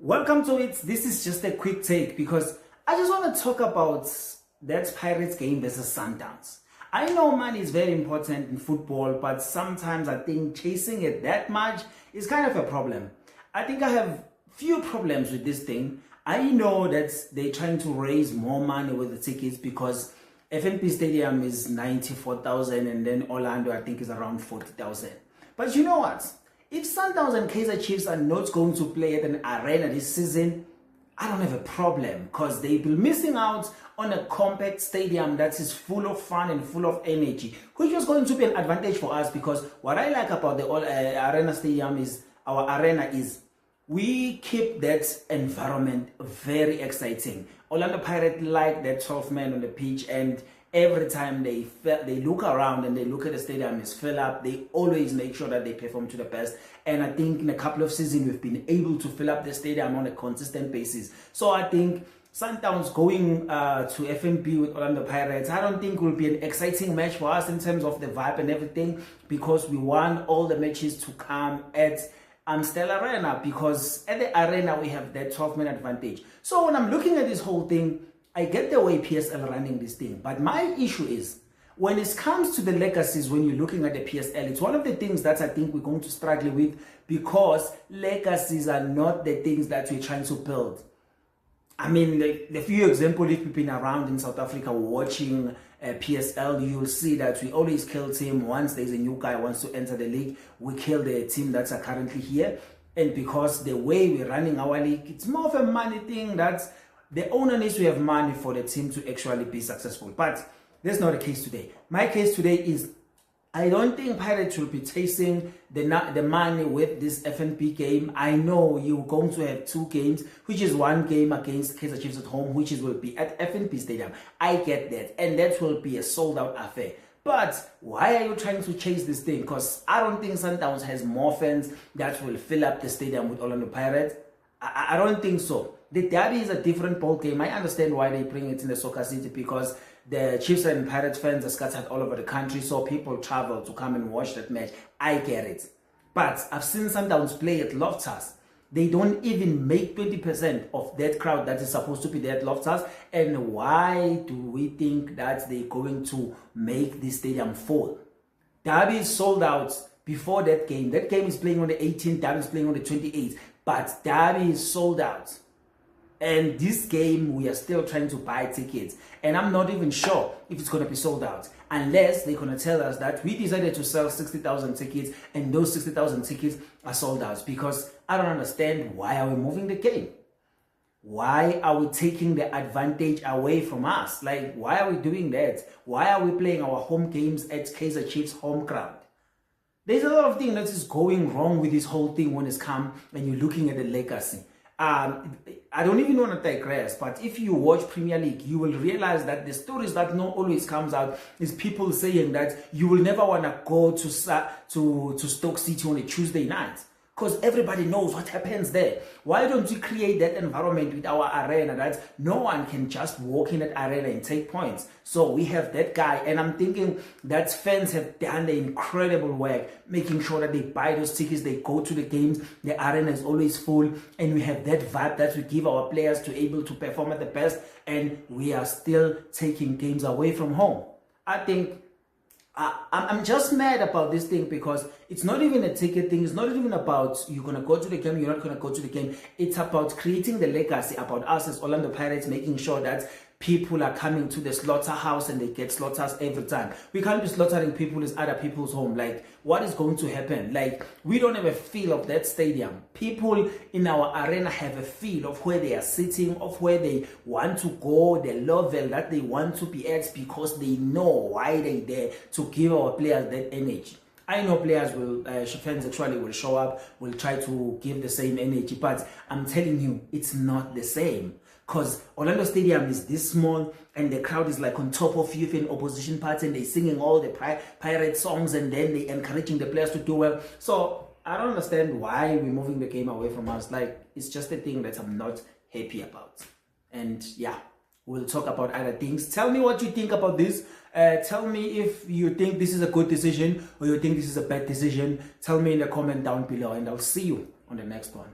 Welcome to it. This is just a quick take because I just want to talk about that Pirates game versus Sundowns. I know money is very important in football, but sometimes I think chasing it that much is kind of a problem. I think I have few problems with this thing. I know that they're trying to raise more money with the tickets because FNB Stadium is 94,000 and then Orlando I think is around 40,000. But you know what? If Sundowns and Kaizer Chiefs are not going to play at an arena this season, I don't have a problem because they'll be missing out on a compact stadium that is full of fun and full of energy, which is going to be an advantage for us because what I like about the arena stadium is our arena is we keep that environment very exciting. Orlando Pirates like that 12 men on the pitch, and every time they look around and they look at the stadium is filled up, they always make sure that they perform to the best. And I think in a couple of seasons we've been able to fill up the stadium on a consistent basis. So I think Sundowns going to FNB with Orlando Pirates, I don't think will be an exciting match for us in terms of the vibe and everything, because we want all the matches to come at Amstel Arena, because at the arena we have that 12-man advantage. So when I'm looking at this whole thing, I get the way PSL running this thing, but my issue is when it comes to the legacies, when you're looking at the PSL, it's one of the things that I think we're going to struggle with, because legacies are not the things that we're trying to build. I mean, the few examples, if you've been around in South Africa watching PSL, you'll see that we always kill team. Once there's a new guy who wants to enter the league, we kill the team that's currently here. And because the way we're running our league, it's more of a money thing. That's the owner needs to have money for the team to actually be successful. But that's not the case today. My case today is I don't think Pirates will be chasing the money with this FNB game. I know you're going to have two games, which is one game against Kaizer Chiefs at home, which will be at FNB Stadium. I get that. And that will be a sold-out affair. But why are you trying to chase this thing? Because I don't think Sundowns has more fans that will fill up the stadium with Orlando Pirates. I don't think so. The derby is a different ball game. I understand why they bring it in the Soccer City, because the Chiefs and Pirates fans are scattered all over the country, so people travel to come and watch that match. I get it. But I've seen Sundowns play at Loftus. They don't even make 20% of that crowd that is supposed to be there at Loftus. And why do we think that they're going to make this stadium full? Derby is sold out before that game. That game is playing on the 18th, Derby is playing on the 28th. But Derby is sold out. And this game, we are still trying to buy tickets. And I'm not even sure if it's going to be sold out, unless they're going to tell us that we decided to sell 60,000 tickets and those 60,000 tickets are sold out. Because I don't understand, why are we moving the game? Why are we taking the advantage away from us? Like, why are we doing that? Why are we playing our home games at Kaizer Chiefs home ground? There's a lot of things that is going wrong with this whole thing when it's come and you're looking at the legacy. I don't even want to digress, but if you watch Premier League, you will realize that the stories that not always comes out is people saying that you will never want to go to Stoke City on a Tuesday night, because everybody knows what happens there. Why don't we create that environment with our arena that no one can just walk in that arena and take points? So we have that guy, and I'm thinking that fans have done the incredible work, making sure that they buy those tickets, they go to the games, the arena is always full, and we have that vibe that we give our players to able to perform at the best, and we are still taking games away from home. I think I'm just mad about this thing, because it's not even a ticket thing. It's not even about you're going to go to the game, you're not going to go to the game. It's about creating the legacy, about us as Orlando Pirates, making sure that people are coming to the slaughterhouse and they get slaughters every time. We can't be slaughtering people in other people's home. Like, what is going to happen? Like, we don't have a feel of that stadium. People in our arena have a feel of where they are sitting, of where they want to go, the level that they want to be at, because they know why they're there, to give our players that energy. I know players will, fans actually will show up, will try to give the same energy, but I'm telling you, it's not the same. Because Orlando Stadium is this small and the crowd is like on top of you in opposition parts, and they're singing all the pirate songs, and then they're encouraging the players to do well. So I don't understand why we're moving the game away from us. Like, it's just a thing that I'm not happy about. And yeah, we'll talk about other things. Tell me what you think about this. Tell me if you think this is a good decision or you think this is a bad decision. Tell me in the comment down below, and I'll see you on the next one.